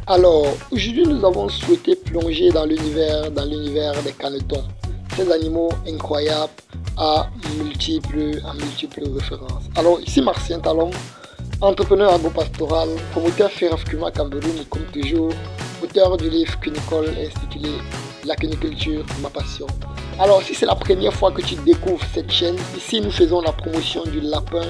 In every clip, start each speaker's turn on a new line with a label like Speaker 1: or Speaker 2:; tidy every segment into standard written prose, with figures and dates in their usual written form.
Speaker 1: Alors, aujourd'hui, nous avons souhaité plonger dans l'univers des canetons. Ces animaux incroyables à multiples références. Alors, ici Martien Talon, entrepreneur agropastoral, promoteur Ferrafcuma Cameroun et comme toujours, auteur du livre Cunicole intitulé La cuniculture, ma passion. Alors, si c'est la première fois que tu découvres cette chaîne, ici nous faisons la promotion du lapin,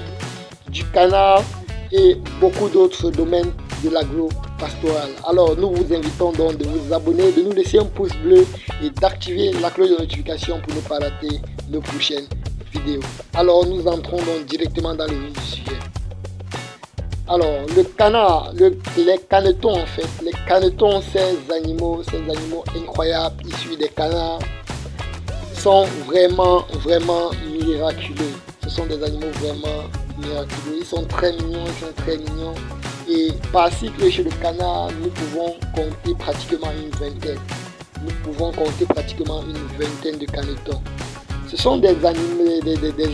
Speaker 1: du canard et beaucoup d'autres domaines de l'agro-pastoral. Alors nous vous invitons donc de vous abonner, de nous laisser un pouce bleu et d'activer la cloche de notification pour ne pas rater nos prochaines vidéos. Alors nous entrons donc directement dans le vif du sujet. Alors le canard, les canetons en fait, les canetons, ces animaux incroyables issus des canards sont vraiment miraculeux. Ce sont des animaux vraiment miraculeux. Ils sont très mignons, Et par cycle chez le canard, nous pouvons compter pratiquement une vingtaine. De canetons. Ce sont des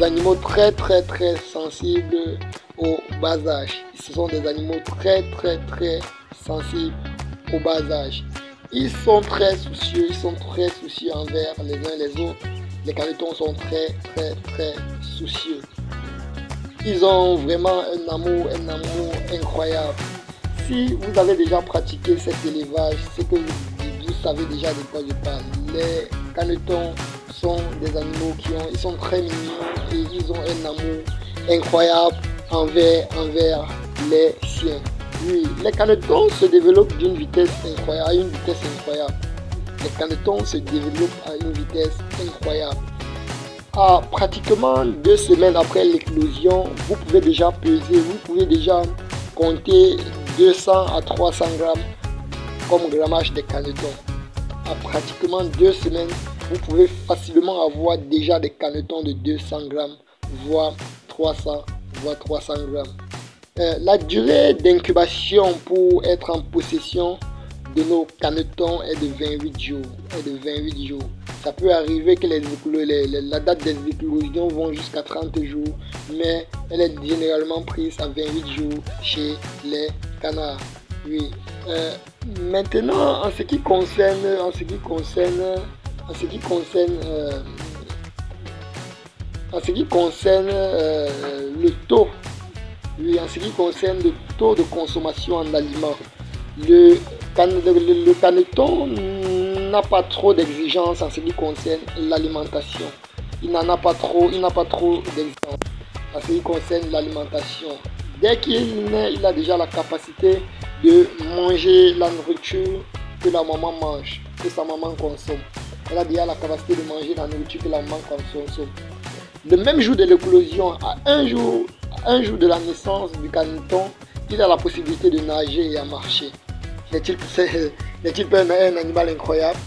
Speaker 1: animaux très sensibles au bas âge. Ce sont des animaux très sensibles au bas âge. Ils sont très soucieux, envers les uns les autres. Les canetons sont très soucieux. Ils ont vraiment un amour incroyable. Si vous avez déjà pratiqué cet élevage, c'est que vous savez déjà de quoi je parle. Les canetons sont des animaux ils sont très mignons et ils ont un amour incroyable envers les siens. Oui, les canetons se développent d'une vitesse incroyable, Les canetons se développent à une vitesse incroyable. Pratiquement 2 semaines après l'éclosion, vous pouvez déjà peser, vous pouvez déjà compter 200 à 300 grammes comme grammage des canetons. Pratiquement 2 semaines, vous pouvez facilement avoir déjà des canetons de 200 grammes, voire 300 grammes. La durée d'incubation pour être en possession de nos canetons est de 28 jours. Ça peut arriver que la date des éclosions vont jusqu'à 30 jours, mais elle est généralement prise à 28 jours chez les canards. Oui. Maintenant, en ce qui concerne le taux, en ce qui concerne le taux de consommation en aliments, le caneton n'a pas trop d'exigences en ce qui concerne l'alimentation. Il n'a pas trop d'exigences en ce qui concerne l'alimentation. Dès qu'il naît, il a déjà la capacité de manger la nourriture que la maman mange, que sa maman consomme. Elle a déjà la capacité de manger la nourriture que la maman consomme. Le même jour de l'éclosion, à un jour de la naissance du caneton, il a la possibilité de nager et à marcher. N'est-il pas un animal incroyable?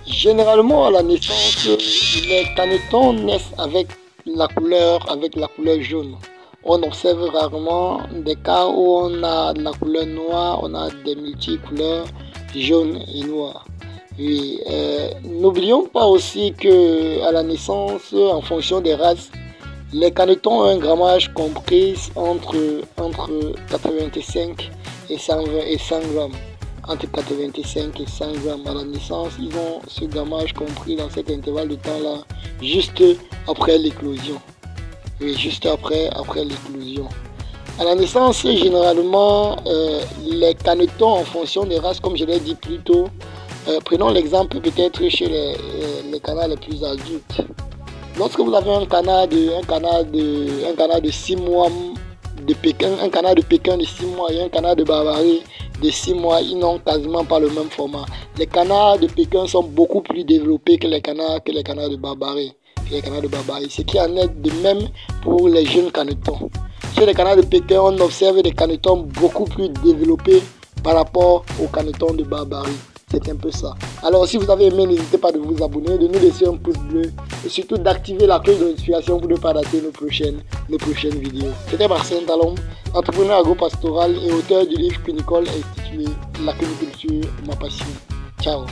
Speaker 1: Généralement, à la naissance, les canetons naissent avec la couleur jaune. On observe rarement des cas où on a de la couleur noire, on a des multicouleurs jaune et noir. Oui, n'oublions pas aussi que à la naissance, en fonction des races, les canetons ont un grammage compris entre 85 et 100 grammes. Entre 85 et 100 grammes à la naissance, ils ont ce grammage compris dans cet intervalle de temps-là, juste après l'éclosion. Oui, juste après l'éclosion. À la naissance, généralement, les canetons, en fonction des races, comme je l'ai dit plus tôt, prenons l'exemple peut-être chez les canards les plus adultes. Lorsque vous avez un canard de 6 mois de Pékin, un canard de Pékin de 6 mois et un canard de Barbarie de 6 mois, ils n'ont quasiment pas le même format. Les canards de Pékin sont beaucoup plus développés que les canards de Barbarie. Ce qui en est de même pour les jeunes canetons. Chez les canards de Pékin, on observe des canetons beaucoup plus développés par rapport aux canetons de Barbarie. C'est un peu ça. Alors si vous avez aimé, n'hésitez pas de vous abonner, de nous laisser un pouce bleu et surtout d'activer la cloche de notification pour ne pas rater nos prochaines vidéos. C'était Marcien Talon, entrepreneur agropastoral et auteur du livre Cunicole intitulé La cuniculture, ma passion. Ciao.